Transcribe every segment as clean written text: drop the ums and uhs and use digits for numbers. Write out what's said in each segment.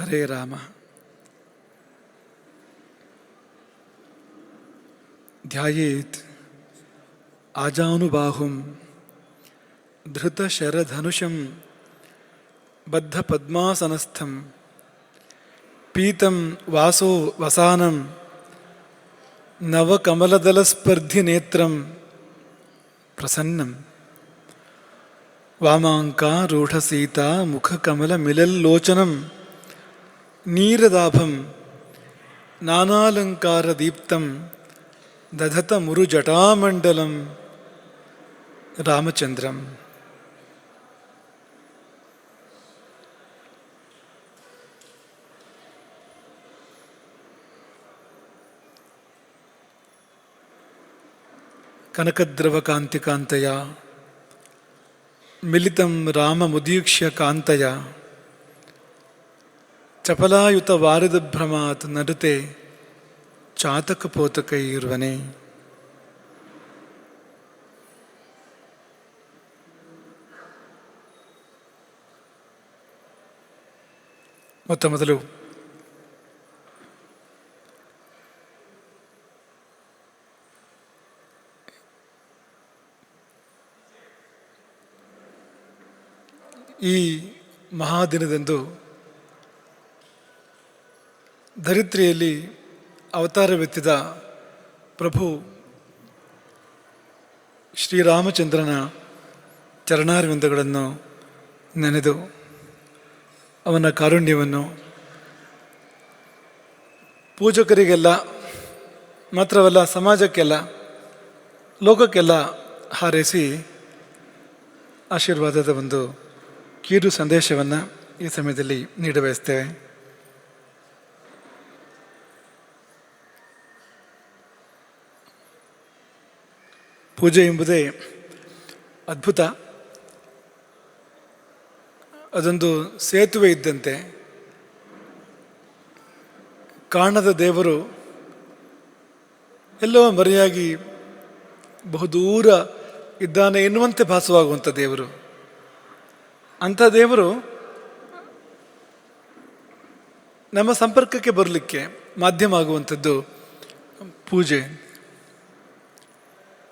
ಹರೇ ರಾಮ. ಧ್ಯಾಯೇತ್ ಆಜಾನುಬಾಹುಂ ಧೃತಶರಧನುಷಂ ಬದ್ಧಪದ್ಮಾಸನಸ್ಥಂ ಪೀತಂ ವಾಸೋ ವಸಾನಂ ನವಕಮಲದಲಸ್ಪರ್ಧಿನೇತ್ರಂ ಪ್ರಸನ್ನಂ ವಾಮಾಂಕಾರೂಢಸೀತಾ ಮುಖಕಮಲಮಿಲಲ್ಲೋಚನಂ ನೀರದಾಭಂ ನಾನಾಲಂಕಾರದೀಪ್ತಂ ದಧತ ಮುರುಜಟಾಮಂಡಲಂ ರಾಮಚಂದ್ರಂ. ಕನಕದ್ರವಕಾಂತಿಕಾಂತಯ ಮಿಲಿತಂ ರಾಮಮುದೀಕ್ಷ್ಯ ಕಾಂತಯ ಚಪಲಾಯುತ ವಾರಿದಭ್ರಮಾತ್ ನಡುತೆ ಚಾತಕಪೋತಕೈರ್ವನೆ. ಮೊದಲು ಈ ಮಹಾದಿನದಂದು ಧರಿತ್ರಿಯಲ್ಲಿ ಅವತಾರವೆತ್ತಿದ ಪ್ರಭು ಶ್ರೀರಾಮಚಂದ್ರನ ಚರಣಾರವಿಂದಗಳನ್ನು ನೆನೆದು ಅವನ ಕಾರುಣ್ಯವನ್ನು ಪೂಜಕರಿಗೆಲ್ಲ ಮಾತ್ರವಲ್ಲ, ಸಮಾಜಕ್ಕೆಲ್ಲ, ಲೋಕಕ್ಕೆಲ್ಲ ಹಾರೈಸಿ ಆಶೀರ್ವಾದದ ಒಂದು ಕಿರು ಸಂದೇಶವನ್ನು ಈ ಸಮಯದಲ್ಲಿ ನೀಡಬಯಸ್ತೇವೆ. ಪೂಜೆ ಎಂಬುದೇ ಅದ್ಭುತ. ಅದೊಂದು ಸೇತುವೆ ಇದ್ದಂತೆ. ಕಾಣದ ದೇವರು ಎಲ್ಲೋ ಮರೆಯಾಗಿ ಬಹುದೂರ ಇದ್ದಾನೆ ಎನ್ನುವಂತೆ ಭಾಸವಾಗುವಂಥ ದೇವರು. ಅಂಥ ದೇವರು ನಮ್ಮ ಸಂಪರ್ಕಕ್ಕೆ ಬರಲಿಕ್ಕೆ ಮಾಧ್ಯಮ ಆಗುವಂಥದ್ದು ಪೂಜೆ.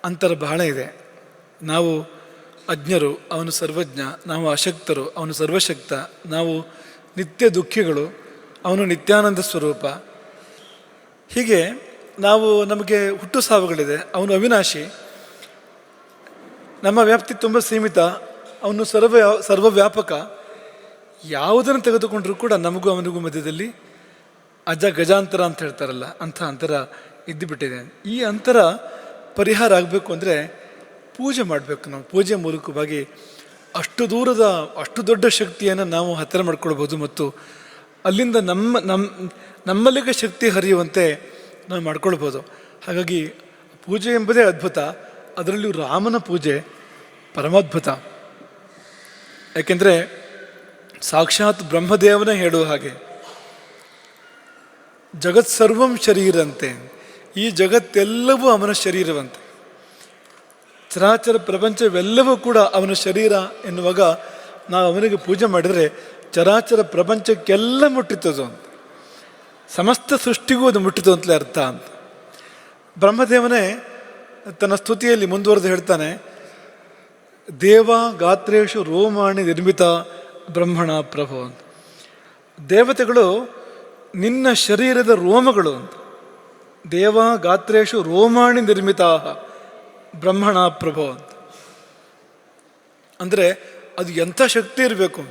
ಅಂತರ ಬಹಳ ಇದೆ. ನಾವು ಅಜ್ಞರು, ಅವನು ಸರ್ವಜ್ಞ. ನಾವು ಅಶಕ್ತರು, ಅವನು ಸರ್ವಶಕ್ತ. ನಾವು ನಿತ್ಯ ದುಃಖಿಗಳು, ಅವನು ನಿತ್ಯಾನಂದ ಸ್ವರೂಪ. ಹೀಗೆ ನಮಗೆ ಹುಟ್ಟು ಸಾವುಗಳಿದೆ. ಅವನು ಅವಿನಾಶಿ. ನಮ್ಮ ವ್ಯಾಪ್ತಿ ತುಂಬ ಸೀಮಿತ. ಅವನು ಸರ್ವವ್ಯಾಪಕ. ಯಾವುದನ್ನು ತೆಗೆದುಕೊಂಡರೂ ಕೂಡ ನಮಗೂ ಅವನಿಗೂ ಮಧ್ಯದಲ್ಲಿ ಅಜ ಗಜಾಂತರ ಅಂತ ಹೇಳ್ತಾರಲ್ಲ, ಅಂಥ ಅಂತರ ಇದ್ದುಬಿಟ್ಟಿದೆ. ಈ ಅಂತರ ಪರಿಹಾರ ಆಗಬೇಕು ಅಂದರೆ ಪೂಜೆ ಮಾಡಬೇಕು. ನಾವು ಪೂಜೆ ಮೂಲಕವಾಗಿ ಅಷ್ಟು ದೊಡ್ಡ ಶಕ್ತಿಯನ್ನು ನಾವು ಹತ್ತಿರ ಮಾಡ್ಕೊಳ್ಬೋದು ಮತ್ತು ಅಲ್ಲಿಂದ ನಮ್ಮಲ್ಲಿಗೆ ಶಕ್ತಿ ಹರಿಯುವಂತೆ ನಾವು ಮಾಡ್ಕೊಳ್ಬೋದು. ಹಾಗಾಗಿ ಪೂಜೆ ಎಂಬುದೇ ಅದ್ಭುತ. ಅದರಲ್ಲಿಯೂ ರಾಮನ ಪೂಜೆ ಪರಮಾದ್ಭುತ. ಯಾಕೆಂದರೆ ಸಾಕ್ಷಾತ್ ಬ್ರಹ್ಮದೇವನೇ ಹೇಳುವ ಹಾಗೆ ಜಗತ್ಸರ್ವಂ ಶರೀರಂತೆ, ಈ ಜಗತ್ತೆಲ್ಲವೂ ಅವನ ಶರೀರವಂತೆ. ಚರಾಚರ ಪ್ರಪಂಚವೆಲ್ಲವೂ ಕೂಡ ಅವನ ಶರೀರ ಎನ್ನುವಾಗ ನಾವು ಅವನಿಗೆ ಪೂಜೆ ಮಾಡಿದರೆ ಚರಾಚರ ಪ್ರಪಂಚಕ್ಕೆಲ್ಲ ಮುಟ್ಟಿತದು ಅಂತ, ಸಮಸ್ತ ಸೃಷ್ಟಿಗೂ ಅದು ಮುಟ್ಟಿತು ಅಂತಲೇ ಅರ್ಥ ಅಂತ. ಬ್ರಹ್ಮದೇವನೇ ತನ್ನ ಸ್ತುತಿಯಲ್ಲಿ ಮುಂದುವರೆದು ಹೇಳ್ತಾನೆ, ದೇವ ಗಾತ್ರೇಶು ರೋಮಾಣಿ ನಿರ್ಮಿತ ಬ್ರಹ್ಮಣ ಪ್ರಭು ಅಂತ. ದೇವತೆಗಳು ನಿನ್ನ ಶರೀರದ ರೋಮಗಳು ಅಂತ. ದೇವ ಗಾತ್ರೇಶು ರೋಮಾಣಿ ನಿರ್ಮಿತ ಬ್ರಹ್ಮಣ ಪ್ರಭು ಅಂತ. ಅಂದರೆ ಅದು ಎಂಥ ಶಕ್ತಿ ಇರಬೇಕು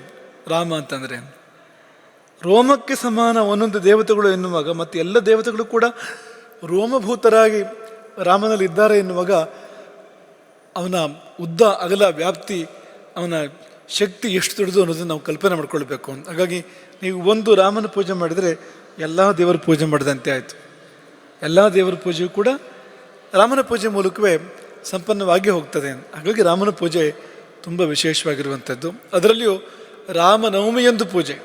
ರಾಮ ಅಂತಂದರೆ. ರೋಮಕ್ಕೆ ಸಮಾನ ಒಂದೊಂದು ದೇವತೆಗಳು ಎನ್ನುವಾಗ ಮತ್ತು ಎಲ್ಲ ದೇವತೆಗಳು ಕೂಡ ರೋಮಭೂತರಾಗಿ ರಾಮನಲ್ಲಿ ಇದ್ದಾರೆ ಎನ್ನುವಾಗ ಅವನ ಉದ್ದ ಅಗಲ ವ್ಯಾಪ್ತಿ, ಅವನ ಶಕ್ತಿ ಎಷ್ಟು ದೊಡ್ಡದು ಅನ್ನೋದನ್ನು ನಾವು ಕಲ್ಪನೆ ಮಾಡ್ಕೊಳ್ಬೇಕು. ಹಾಗಾಗಿ ನೀವು ಒಂದು ರಾಮನ ಪೂಜೆ ಮಾಡಿದರೆ ಎಲ್ಲ ದೇವರ ಪೂಜೆ ಮಾಡಿದಂತೆ ಆಯಿತು. ಎಲ್ಲ ದೇವರ ಪೂಜೆಯೂ ಕೂಡ ರಾಮನ ಪೂಜೆ ಮೂಲಕವೇ ಸಂಪನ್ನವಾಗಿ ಹೋಗ್ತದೆ. ಹಾಗಾಗಿ ರಾಮನ ಪೂಜೆ ತುಂಬ ವಿಶೇಷವಾಗಿರುವಂಥದ್ದು. ಅದರಲ್ಲಿಯೂ ರಾಮನವಮಿಯಂದು ಪೂಜೆ,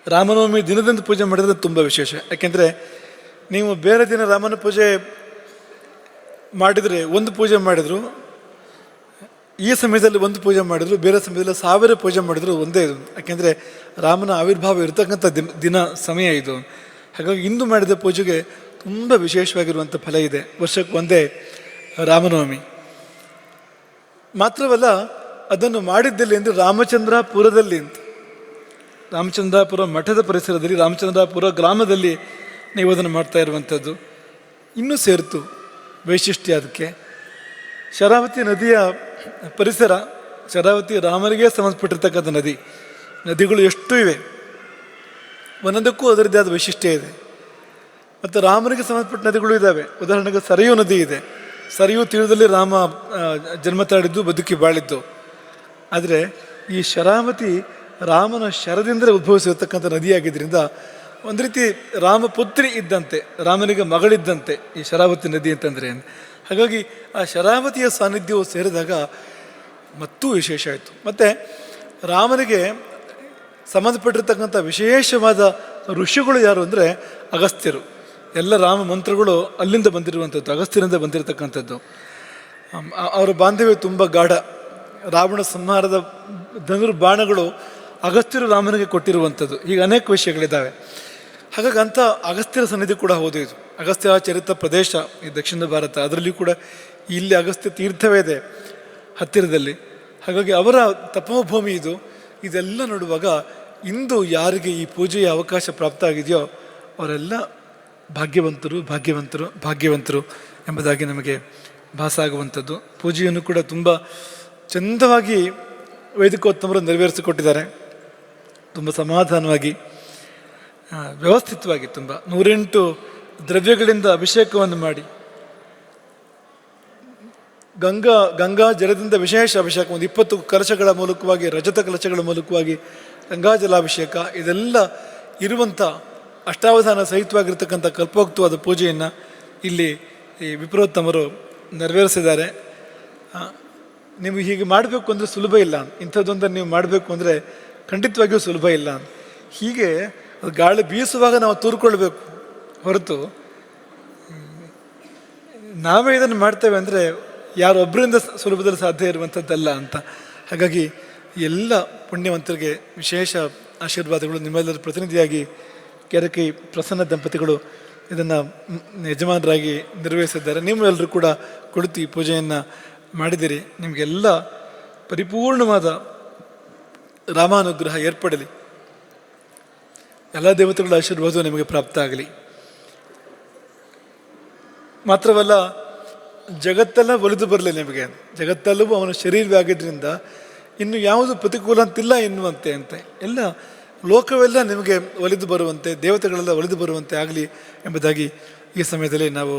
ರಾಮನವಮಿ ದಿನದಂದು ಪೂಜೆ ಮಾಡಿದರೆ ತುಂಬ ವಿಶೇಷ. ಯಾಕೆಂದರೆ ನೀವು ಬೇರೆ ದಿನ ರಾಮನ ಪೂಜೆ ಮಾಡಿದರೆ, ಒಂದು ಪೂಜೆ ಮಾಡಿದ್ರು ಈ ಸಮಯದಲ್ಲಿ ಒಂದು ಪೂಜೆ ಮಾಡಿದ್ರು, ಬೇರೆ ಸಮಯದಲ್ಲಿ 1000 ಪೂಜೆ ಮಾಡಿದ್ರು ಒಂದೇ ಇದು. ಯಾಕೆಂದರೆ ರಾಮನ ಆವಿರ್ಭಾವ ಇರತಕ್ಕಂಥ ದಿನ ಸಮಯ ಇದು. ಹಾಗಾಗಿ ಇಂದು ಮಾಡಿದ ಪೂಜೆಗೆ ತುಂಬ ವಿಶೇಷವಾಗಿರುವಂಥ ಫಲ ಇದೆ. ವರ್ಷಕ್ಕೆ ಒಂದೇ ರಾಮನವಮಿ. ಮಾತ್ರವಲ್ಲ, ಅದನ್ನು ಮಾಡಿದ್ದಲ್ಲಿ ಅಂದರೆ ರಾಮಚಂದ್ರಾಪುರದಲ್ಲಿ ಅಂತ, ರಾಮಚಂದ್ರಾಪುರ ಮಠದ ಪರಿಸರದಲ್ಲಿ, ರಾಮಚಂದ್ರಾಪುರ ಗ್ರಾಮದಲ್ಲಿ ನೀವು ಅದನ್ನು ಮಾಡ್ತಾ ಇರುವಂಥದ್ದು. ಇನ್ನೂ ಸೇರಿತು ವೈಶಿಷ್ಟ್ಯ ಅದಕ್ಕೆ. ಶರಾವತಿ ನದಿಯ ಪರಿಸರ, ಶರಾವತಿ ರಾಮನಿಗೆ ಸಂಬಂಧಪಟ್ಟಿರ್ತಕ್ಕಂಥ ನದಿಗಳು ಎಷ್ಟು ಇವೆ, ಒಂದೊಂದಕ್ಕೂ ಅದರದ್ದೇ ಆದ ವೈಶಿಷ್ಟ್ಯ ಇದೆ. ಮತ್ತು ರಾಮನಿಗೆ ಸಂಬಂಧಪಟ್ಟ ನದಿಗಳು ಇದ್ದಾವೆ. ಉದಾಹರಣೆಗೆ ಸರಯೂ ನದಿ ಇದೆ. ಸರಯೂ ತೀರದಲ್ಲಿ ರಾಮ ಜನ್ಮ ತಾಳಿದ್ದು, ಬದುಕಿ ಬಾಳಿದ್ದು. ಆದರೆ ಈ ಶರಾವತಿ ರಾಮನ ಶರದಿಂದಲೇ ಉದ್ಭವಿಸಿರ್ತಕ್ಕಂಥ ನದಿಯಾಗಿದ್ದರಿಂದ ಒಂದು ರೀತಿ ರಾಮಪುತ್ರಿ ಇದ್ದಂತೆ, ರಾಮನಿಗೆ ಮಗಳಿದ್ದಂತೆ ಈ ಶರಾವತಿ ನದಿ ಅಂತಂದರೆ. ಹಾಗಾಗಿ ಆ ಶರಾವತಿಯ ಸಾನ್ನಿಧ್ಯವು ಸೇರಿದಾಗ ಮತ್ತೂ ವಿಶೇಷ ಆಯಿತು. ಮತ್ತು ರಾಮನಿಗೆ ಸಂಬಂಧಪಟ್ಟಿರ್ತಕ್ಕಂಥ ವಿಶೇಷವಾದ ಋಷಿಗಳು ಯಾರು ಅಂದರೆ ಅಗಸ್ತ್ಯರು. ಎಲ್ಲ ರಾಮ ಮಂತ್ರಗಳು ಅಲ್ಲಿಂದ ಬಂದಿರುವಂಥದ್ದು, ಅಗಸ್ತ್ಯರಿಂದ ಬಂದಿರತಕ್ಕಂಥದ್ದು. ಅವರ ಬಾಂಧವ್ಯ ತುಂಬ ಗಾಢ. ರಾವಣ ಸಂಹಾರದ ಧನುರ್ಬಾಣಗಳು ಅಗಸ್ತ್ಯರು ರಾಮನಿಗೆ ಕೊಟ್ಟಿರುವಂಥದ್ದು. ಹೀಗೆ ಅನೇಕ ವಿಷಯಗಳಿದ್ದಾವೆ. ಹಾಗಾಗಿ ಅಂಥ ಅಗಸ್ತ್ಯರ ಸನ್ನಿಧಿ ಕೂಡ ಹೌದು ಇದು. ಅಗಸ್ತ್ಯಾಚರಿತ ಪ್ರದೇಶ ಈ ದಕ್ಷಿಣ ಭಾರತ, ಅದರಲ್ಲಿಯೂ ಕೂಡ ಇಲ್ಲಿ ಅಗಸ್ತ್ಯ ತೀರ್ಥವೇ ಇದೆ ಹತ್ತಿರದಲ್ಲಿ. ಹಾಗಾಗಿ ಅವರ ತಪೋಭೂಮಿ ಇದು. ಇದೆಲ್ಲ ನೋಡುವಾಗ ಇಂದು ಯಾರಿಗೆ ಈ ಪೂಜೆಯ ಅವಕಾಶ ಪ್ರಾಪ್ತ ಆಗಿದೆಯೋ ಅವರೆಲ್ಲ ಭಾಗ್ಯವಂತರು ಭಾಗ್ಯವಂತರು ಭಾಗ್ಯವಂತರು ಎಂಬುದಾಗಿ ನಮಗೆ ಭಾಸ ಆಗುವಂಥದ್ದು. ಪೂಜೆಯನ್ನು ಕೂಡ ತುಂಬ ಚಂದವಾಗಿ ವೈದಿಕೋತ್ತಮರು ನೆರವೇರಿಸಿಕೊಟ್ಟಿದ್ದಾರೆ. ತುಂಬ ಸಮಾಧಾನವಾಗಿ, ವ್ಯವಸ್ಥಿತವಾಗಿ, ತುಂಬ 108 ದ್ರವ್ಯಗಳಿಂದ ಅಭಿಷೇಕವನ್ನು ಮಾಡಿ, ಗಂಗಾ ಜಲದಿಂದ ವಿಶೇಷ ಅಭಿಷೇಕ, ಒಂದು 20 ಕಲಶಗಳ ಮೂಲಕವಾಗಿ, ರಜತ ಕಲಶಗಳ ಮೂಲಕವಾಗಿ ಗಂಗಾಜಲಾಭಿಷೇಕ, ಇದೆಲ್ಲ ಇರುವಂಥ ಅಷ್ಟಾವಧಾನ ಸಹಿತವಾಗಿರ್ತಕ್ಕಂಥ ಕಲ್ಪೋಕ್ತವಾದ ಪೂಜೆಯನ್ನು ಇಲ್ಲಿ ಈ ವಿಪ್ರೋತ್ತಮರು ನೆರವೇರಿಸಿದ್ದಾರೆ. ನೀವು ಹೀಗೆ ಮಾಡಬೇಕು ಅಂದರೆ ಸುಲಭ ಇಲ್ಲ. ಇಂಥದ್ದೊಂದನ್ನು ನೀವು ಮಾಡಬೇಕು ಅಂದರೆ ಖಂಡಿತವಾಗಿಯೂ ಸುಲಭ ಇಲ್ಲ. ಹೀಗೆ ಗಾಳಿ ಬೀಸುವಾಗ ನಾವು ತೂರ್ಕೊಳ್ಬೇಕು ಹೊರತು ನಾವೇ ಇದನ್ನು ಮಾಡ್ತೇವೆ ಅಂದರೆ ಯಾರೊಬ್ಬರಿಂದ ಸುಲಭದಲ್ಲಿ ಸಾಧ್ಯ ಇರುವಂಥದ್ದಲ್ಲ ಅಂತ. ಹಾಗಾಗಿ ಎಲ್ಲ ಪುಣ್ಯವಂತರಿಗೆ ವಿಶೇಷ ಆಶೀರ್ವಾದಗಳು. ನಿಮ್ಮೆಲ್ಲರ ಪ್ರತಿನಿಧಿಯಾಗಿ ಕೆರಕಿ ಪ್ರಸನ್ನ ದಂಪತಿಗಳು ಇದನ್ನು ಯಜಮಾನರಾಗಿ ನಿರ್ವಹಿಸಿದ್ದಾರೆ. ನೀವೆಲ್ಲರೂ ಕೂಡ ಕುಳಿತು ಈ ಪೂಜೆಯನ್ನು ಮಾಡಿದಿರಿ. ನಿಮಗೆಲ್ಲ ಪರಿಪೂರ್ಣವಾದ ರಾಮಾನುಗ್ರಹ ಏರ್ಪಡಲಿ. ಎಲ್ಲ ದೇವತೆಗಳ ಆಶೀರ್ವಾದ ನಿಮಗೆ ಪ್ರಾಪ್ತ ಆಗಲಿ. ಮಾತ್ರವಲ್ಲ, ಜಗತ್ತೆಲ್ಲ ಒಲಿದು ಬರಲಿ ನಿಮಗೆ. ಜಗತ್ತೆಲ್ಲವೂ ಅವನ ಶರೀರವೇ ಆಗಿದ್ದರಿಂದ ಇನ್ನು ಯಾವುದು ಪ್ರತಿಕೂಲ ಅಂತಿಲ್ಲ ಎನ್ನುವಂತೆ ಅಂತೆ. ಎಲ್ಲ ಲೋಕವೆಲ್ಲ ನಿಮಗೆ ಒಲಿದು ಬರುವಂತೆ, ದೇವತೆಗಳೆಲ್ಲ ಒಲಿದು ಬರುವಂತೆ ಆಗಲಿ ಎಂಬುದಾಗಿ ಈ ಸಮಯದಲ್ಲಿ ನಾವು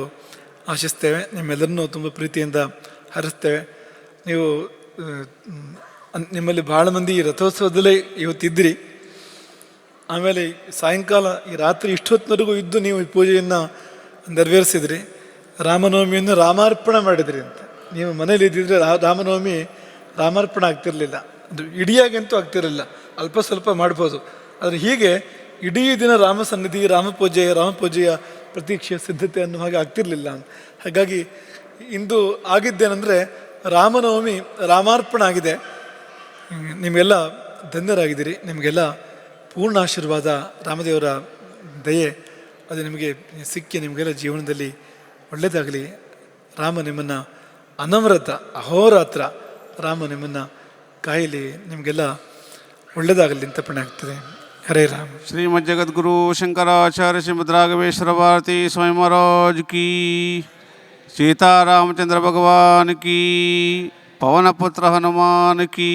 ಆಶಿಸ್ತೇವೆ. ನಿಮ್ಮೆಲ್ಲರನ್ನೂ ತುಂಬ ಪ್ರೀತಿಯಿಂದ ಹರಿಸ್ತೇವೆ. ನೀವು ನಿಮ್ಮಲ್ಲಿ ಭಾಳ ಮಂದಿ ಈ ರಥೋತ್ಸವದಲ್ಲೇ ಇವತ್ತಿದ್ದಿರಿ. ಆಮೇಲೆ ಸಾಯಂಕಾಲ ಈ ರಾತ್ರಿ ಇಷ್ಟೊತ್ತಿನವರೆಗೂ ಇದ್ದು ನೀವು ಈ ಪೂಜೆಯನ್ನು ನೆರವೇರಿಸಿದ್ರಿ. ರಾಮನವಮಿಯನ್ನು ರಾಮಾರ್ಪಣೆ ಮಾಡಿದ್ರಿ ಅಂತ. ನೀವು ಮನೇಲಿ ಇದ್ದಿದ್ರೆ ರಾಮನವಮಿ ರಾಮಾರ್ಪಣೆ ಆಗ್ತಿರಲಿಲ್ಲ. ಅದು ಇಡಿಯಾಗಿ ಅಂತೂ ಆಗ್ತಿರಲಿಲ್ಲ, ಅಲ್ಪ ಸ್ವಲ್ಪ ಮಾಡ್ಬೋದು. ಆದರೆ ಹೀಗೆ ಇಡೀ ದಿನ ರಾಮ ಸನ್ನಿಧಿ, ರಾಮಪೂಜೆಯ ಪ್ರತೀಕ್ಷೆಯ ಸಿದ್ಧತೆ ಅನ್ನೋ ಹಾಗೆ ಆಗ್ತಿರಲಿಲ್ಲ. ಹಾಗಾಗಿ ಇಂದು ಆಗಿದ್ದೇನೆಂದರೆ ರಾಮನವಮಿ ರಾಮಾರ್ಪಣೆ ಆಗಿದೆ. ನಿಮಗೆಲ್ಲ ಧನ್ಯರಾಗಿದ್ದೀರಿ. ನಿಮಗೆಲ್ಲ ಪೂರ್ಣ ಆಶೀರ್ವಾದ, ರಾಮದೇವರ ದಯೆ ಅದು ನಿಮಗೆ ಸಿಕ್ಕಿ ನಿಮಗೆಲ್ಲ ಜೀವನದಲ್ಲಿ ಒಳ್ಳೆಯದಾಗಲಿ. ರಾಮ ನಿಮ್ಮನ್ನು ಅನವರತ ಅಹೋರಾತ್ರ ರಾಮ ನಿಮ್ಮನ್ನು ಕಾಯಲಿ. ನಿಮಗೆಲ್ಲ ಒಳ್ಳೆಯದಾಗಲಿ ಅಂತ ಪುಣ್ಯ ಆಗ್ತದೆ. ಹರೇ ರಾಮ. ಶ್ರೀಮದ್ ಜಗದ್ಗುರು ಶಂಕರಾಚಾರ್ಯ ಶ್ರೀಮದ್ ರಾಘವೇಶ್ವರ ಭಾರತಿ ಸ್ವಯಂ महाराज की, सीतारामचंद्र भगवान की, पवन पुत्र हनुमान की.